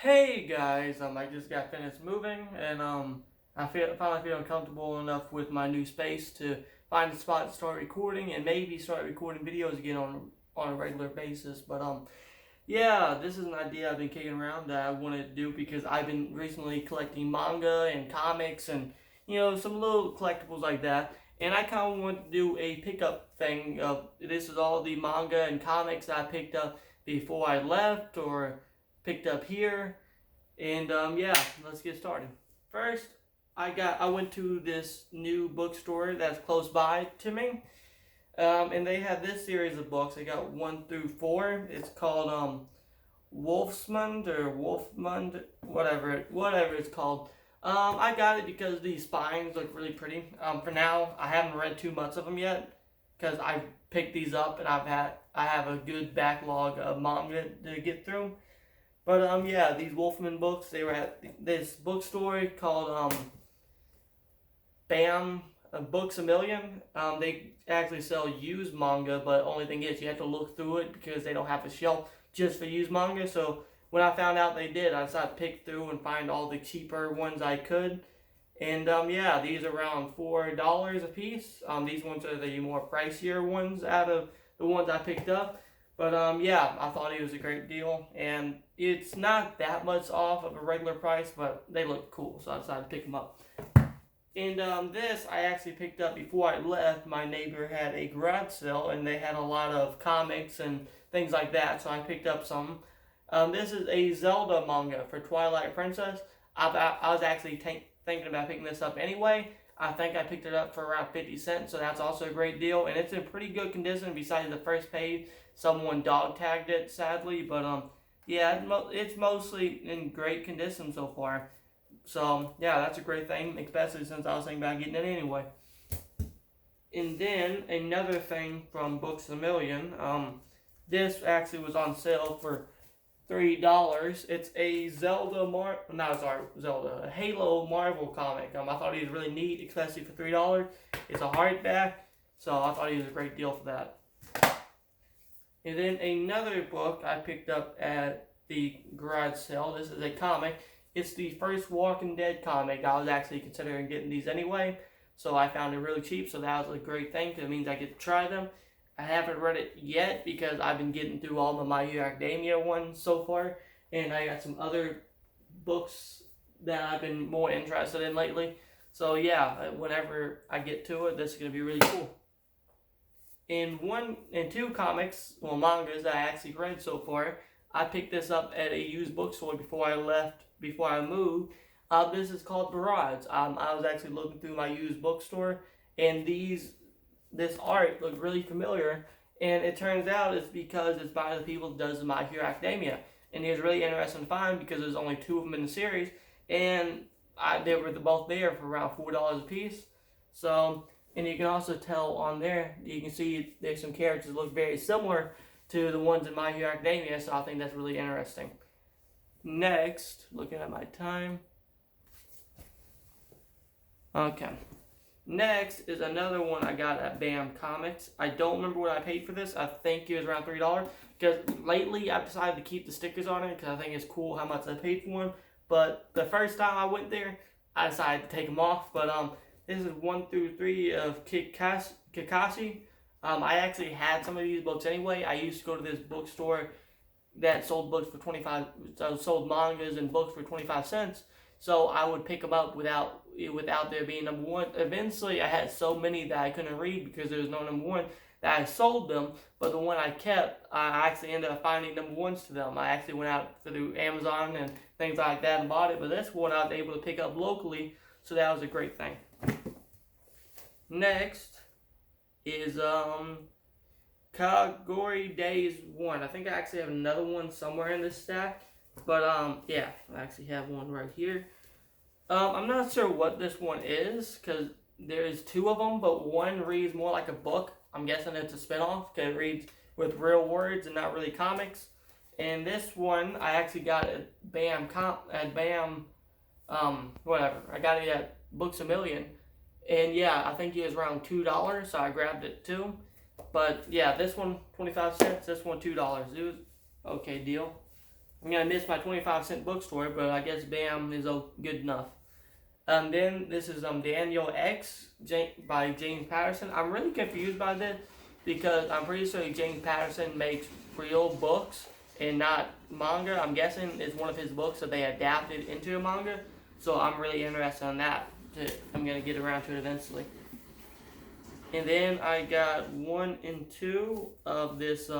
Hey guys, I just got finished moving, and finally feeling comfortable enough with my new space to find a spot to start recording and maybe start recording videos again on a regular basis. But yeah, this is an idea I've been kicking around that I wanted to do because I've been recently collecting manga and comics and some little collectibles like that. And I kind of want to do a pickup thing. This is all the manga and comics that I picked up before I left or picked up here. And yeah, let's get started. First, I went to this new bookstore that's close by to me, and they have this series of books. I got 1 through 4. It's called Wolfmund, whatever it's called. I got it because the spines look really pretty. For now, I haven't read too much of them yet because I picked these up and I have a good backlog of manga to get through. But yeah, these Wolfman books, they were at this bookstore called Bam Books a Million. They actually sell used manga, but only thing is you have to look through it because they don't have a shelf just for used manga. So when I found out they did, I decided to pick through and find all the cheaper ones I could. And yeah, these are around $4 a piece. These ones are the more pricier ones out of the ones I picked up. But yeah, I thought it was a great deal, and it's not that much off of a regular price, but they look cool, so I decided to pick them up. And this I actually picked up before I left. My neighbor had a garage sale, and they had a lot of comics and things like that, so I picked up some. This is a Zelda manga for Twilight Princess. I was actually thinking about picking this up anyway. I think I picked it up for around 50 cents, so that's also a great deal, and it's in pretty good condition. Besides the first page, someone dog tagged it sadly, but yeah, it's mostly in great condition so far. So yeah, that's a great thing, especially since I was thinking about getting it anyway. And then another thing from Books a Million, this actually was on sale for $3. It's a a Halo Marvel comic. I thought he was really neat, especially for $3. It's a hardback, so I thought he was a great deal for that. And then another book I picked up at the garage sale. This is a comic. It's the first Walking Dead comic. I was actually considering getting these anyway, so I found it really cheap. So that was a great thing because it means I get to try them. I haven't read it yet because I've been getting through all the My Hero Academia ones so far, and I got some other books that I've been more interested in lately. So yeah, whenever I get to it, this is gonna be really cool. In 2 comics, well, mangas that I actually read so far, I picked this up at a used bookstore before I moved. This is called Barrage. I was actually looking through my used bookstore, and this art looked really familiar, and it turns out it's because it's by the people that does My Hero Academia, and it was really interesting to find because there's only 2 of them in the series, and they were both there for around $4 a piece. So, and you can also tell on there, you can see there's some characters that look very similar to the ones in My Hero Academia, so I think that's really interesting. Next, looking at my time. Okay. Next is another one I got at BAM Comics. I don't remember what I paid for this. I think it was around $3. Because lately I've decided to keep the stickers on it because I think it's cool how much I paid for them. But the first time I went there, I decided to take them off. But this is 1 through 3 of Kakashi. I actually had some of these books anyway. I used to go to this bookstore that sold books for sold mangas and books for 25 cents. So I would pick them up without there being number 1. Eventually, I had so many that I couldn't read because there was no number 1 that I sold them. But the one I kept, I actually ended up finding number 1s to them. I actually went out through Amazon and things like that and bought it. But this one I was able to pick up locally, so that was a great thing. Next is Kagori Days 1. I think I actually have another one somewhere in this stack. But yeah, I actually have one right here. I'm not sure what this one is because there's 2 of them, but one reads more like a book. I'm guessing it's a spinoff because it reads with real words and not really comics. And this one I actually got at whatever. I got it at Books a Million, and yeah, I think it was around $2, so I grabbed it too. But yeah, this one 25 cents, this one $2. It was okay deal. I'm gonna miss my 25-cent bookstore, but I guess BAM is good enough. Then this is Daniel X by James Patterson. I'm really confused by this because I'm pretty sure James Patterson makes real books and not manga. I'm guessing it's one of his books that they adapted into a manga. So I'm really interested in that. I'm gonna get around to it eventually. And then I got 1 and 2 of this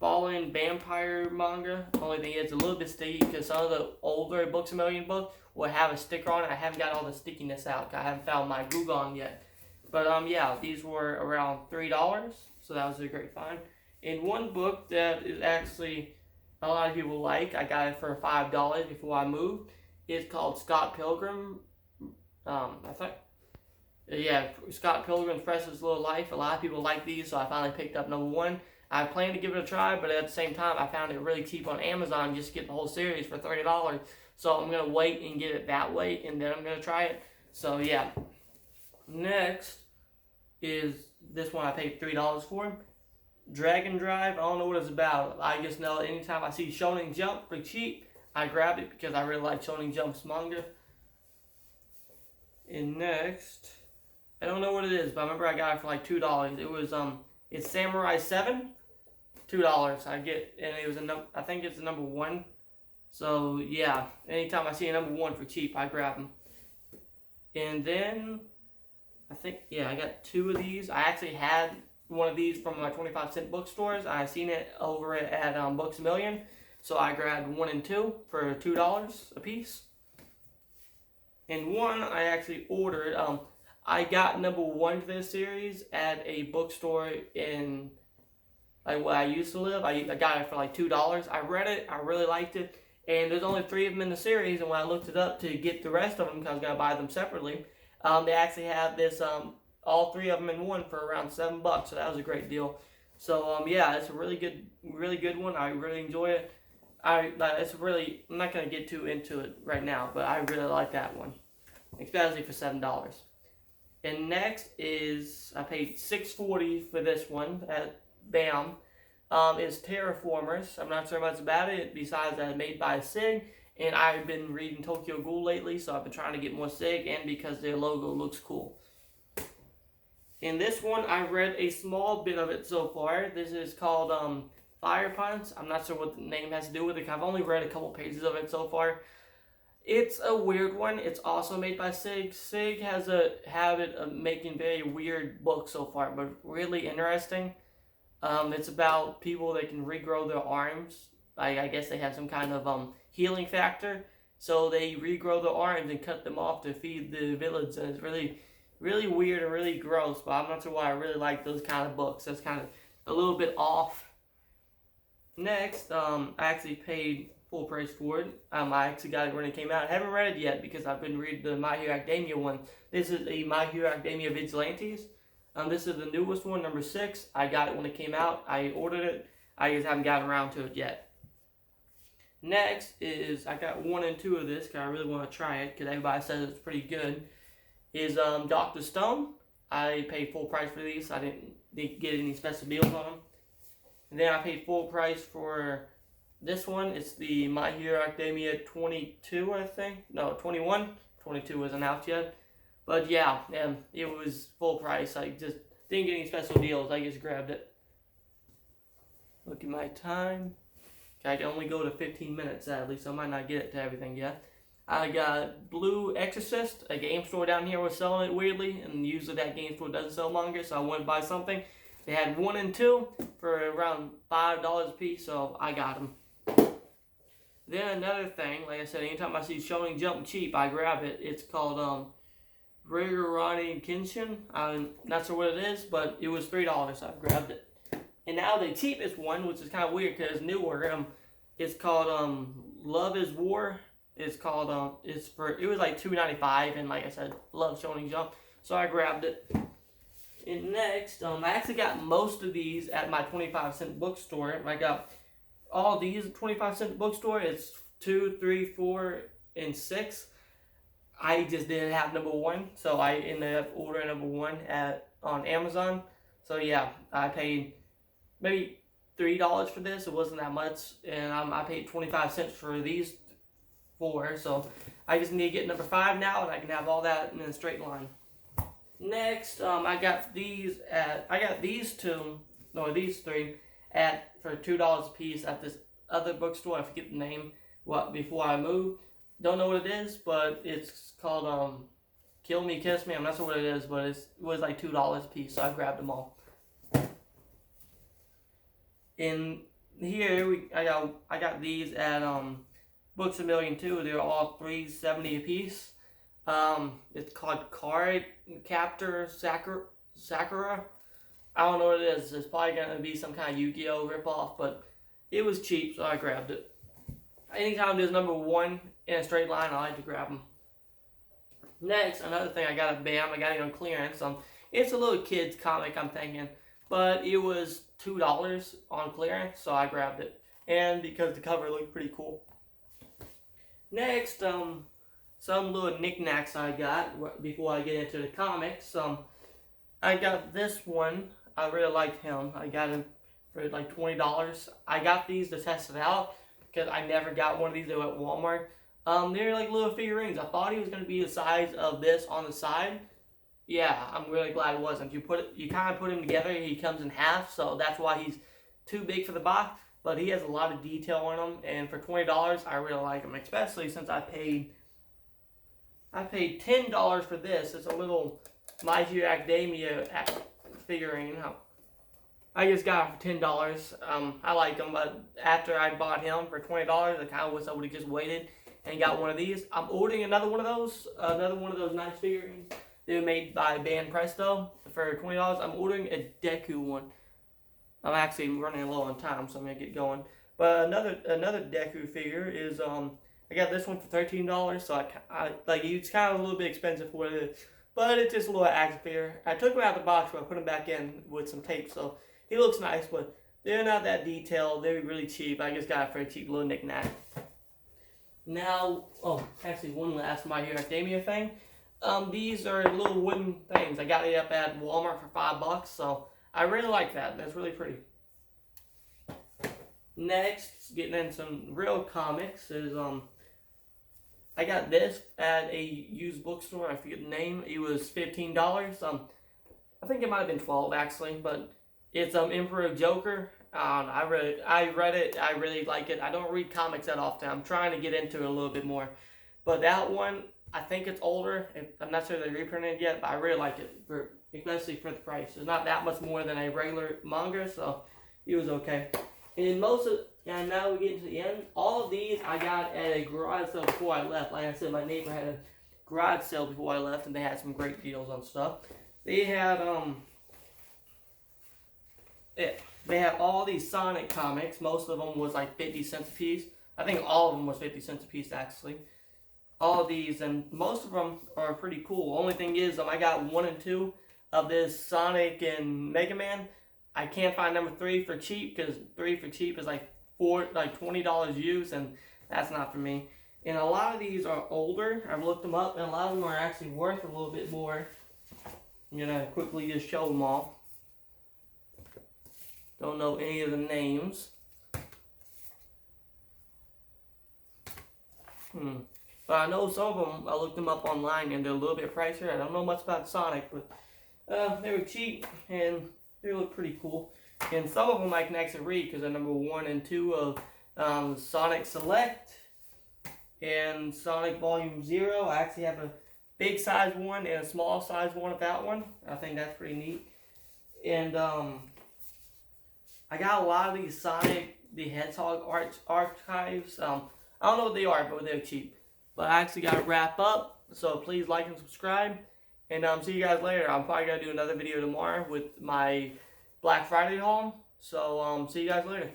Fallen Vampire manga. Only thing is it's a little bit sticky because some of the older Books a Million books will have a sticker on it. I haven't got all the stickiness out. I haven't found my glue gun yet. But yeah, these were around $3, so that was a great find. And one book that is actually a lot of people like, I got it for $5 before I moved. It's called Scott Pilgrim. I think. Yeah, Scott Pilgrim's Precious Little Life. A lot of people like these, so I finally picked up number 1. I plan to give it a try, but at the same time, I found it really cheap on Amazon just to get the whole series for $30. So I'm going to wait and get it that way, and then I'm going to try it. So yeah. Next is this one I paid $3 for. Dragon Drive. I don't know what it's about. I just know anytime I see Shonen Jump for cheap, I grab it because I really like Shonen Jump's manga. And next, I don't know what it is, but I remember I got it for like $2. It was it's Samurai 7. $2 I get, and it was I think it's a number 1. So yeah, anytime I see a number 1 for cheap, I grab them. And then I think I got 2 of these. I actually had one of these from my 25-cent bookstores. I seen it over at Books a Million, so I grabbed 1 and 2 for $2 a piece. And 1 I actually ordered. I got number 1 for this series at a bookstore in like where I used to live. I got it for like $2. I read it. I really liked it. And there's only 3 of them in the series. And when I looked it up to get the rest of them, because I was going to buy them separately, they actually have this, all 3 of them in one for around $7. So that was a great deal. So yeah, it's a really good one. I really enjoy it. I'm not going to get too into it right now, but I really like that one, especially for $7. And next is, I paid $6.40 for this one at BAM. Is Terraformers. I'm not sure much about it besides that it's made by SIG, and I've been reading Tokyo Ghoul lately, so I've been trying to get more SIG, and because their logo looks cool. In this one, I've read a small bit of it so far. This is called Fire Punch. I'm not sure what the name has to do with it. I've only read a couple pages of it so far. It's a weird one. It's also made by SIG. SIG has a habit of making very weird books so far, but really interesting. It's about people that can regrow their arms. I guess they have some kind of healing factor. So they regrow their arms and cut them off to feed the village. And it's really, really weird and really gross. But I'm not sure why I really like those kind of books. That's kind of a little bit off. Next, I actually paid full price for it. I actually got it when it came out. I haven't read it yet because I've been reading the My Hero Academia one. This is a My Hero Academia Vigilantes. This is the newest one, number 6. I got it when it came out. I ordered it. I just haven't gotten around to it yet. Next is, I got 1 and 2 of this because I really want to try it because everybody says it's pretty good. Is Dr. Stone. I paid full price for these. I didn't get any special deals on them. And then I paid full price for this one. It's the My Hero Academia 22, I think. No, 21. 22 wasn't out yet. But yeah, it was full price. I just didn't get any special deals. I just grabbed it. Look at my time. I can only go to 15 minutes, sadly, so I might not get it to everything yet. I got Blue Exorcist. A game store down here was selling it weirdly, and usually that game store doesn't sell manga, so I wanted to buy something. They had 1 and 2 for around $5 a piece, so I got them. Then another thing, like I said, anytime I see Shonen Jump cheap, I grab it. It's called Rigorani Kenshin. I'm not sure what it is, but it was $3, so I grabbed it. And now the cheapest one, which is kind of weird because it's newer, it's called Love is War. It's called it was like $2.95, and like I said, love Shonen Jump, so I grabbed it. And next, I actually got most of these at my 25-cent bookstore. I got all these at 25-cent bookstore. It's 2, 3, 4, and 6. I just didn't have number 1, so I ended up ordering number 1 on Amazon. So yeah, I paid maybe $3 for this. It wasn't that much, and I paid 25 cents for these 4. So I just need to get number 5 now, and I can have all that in a straight line. Next, I got these 3 for $2 a piece at this other bookstore. I forget the name. Before I moved, don't know what it is, but it's called Kill Me, Kiss Me. I'm not sure what it is, but it was like $2 a piece, so I grabbed them all. In here, I got these at Books A Million too. They're all $3.70 a piece. It's called Card Captor Sakura. I don't know what it is. It's probably gonna be some kind of Yu-Gi-Oh ripoff, but it was cheap, so I grabbed it. Anytime there's number 1 in a straight line, I like to grab them. Next, another thing I got at BAM, I got it on clearance. It's a little kid's comic, I'm thinking, but it was $2 on clearance, so I grabbed it. And because the cover looked pretty cool. Next, some little knickknacks I got before I get into the comics. I got this one. I really liked him. I got him for like $20. I got these to test it out because I never got one of these at Walmart. They're like little figurines. I thought he was going to be the size of this on the side. Yeah, I'm really glad it wasn't. You kind of put him together, he comes in half, so that's why he's too big for the box. But he has a lot of detail on him, and for $20, I really like him, especially since I paid $10 for this. It's a little My Hero Academia figurine. I just got it for $10. I like him, but after I bought him for $20, I kind of wish I would have just waited and got one of these. I'm ordering another one of those nice figurines. They were made by Ban Presto for $20. I'm ordering a Deku one. I'm actually running low on time, so I'm gonna get going. But another Deku figure is I got this one for $13. So I like, it's kind of a little bit expensive for what it is, but it's just a little action figure. I took him out of the box, but I put him back in with some tape, so he looks nice. But they're not that detailed. They're really cheap. I just got it for a cheap little knick-knack. Now, actually one last My Hero Academia thing. These are little wooden things. I got it up at Walmart for $5, so I really like that. That's really pretty. Next, getting in some real comics is I got this at a used bookstore. I forget the name. It was $15. I think it might have been $12 actually, but it's Emperor Joker. I read it. I really like it. I don't read comics that often. I'm trying to get into it a little bit more, but that one, I think it's older. I'm not sure they reprinted it yet, but I really like it, especially for the price. It's not that much more than a regular manga, so it was okay. And now we get into the end. All of these I got at a garage sale before I left. Like I said, my neighbor had a garage sale before I left, and they had some great deals on stuff. They had all these Sonic comics. Most of them was like 50 cents a piece. I think all of them was 50 cents a piece actually. All of these, and most of them are pretty cool. Only thing is, I got 1 and 2 of this Sonic and Mega Man. I can't find number 3 for cheap, because 3 for cheap is like $20 used, and that's not for me. And a lot of these are older. I've looked them up, and a lot of them are actually worth a little bit more. I'm gonna quickly just show them all. Don't know any of the names. But I know some of them, I looked them up online, and they're a little bit pricier. I don't know much about Sonic, but they were cheap, and they look pretty cool. And some of them I can actually read, because they're number 1 and 2 of Sonic Select and Sonic Volume 0. I actually have a big size one and a small size one of that one. I think that's pretty neat. And I got a lot of these Sonic the Hedgehog archives. I don't know what they are, but they're cheap. But I actually got to wrap up, so please like and subscribe. And see you guys later. I'm probably going to do another video tomorrow with my Black Friday haul. So see you guys later.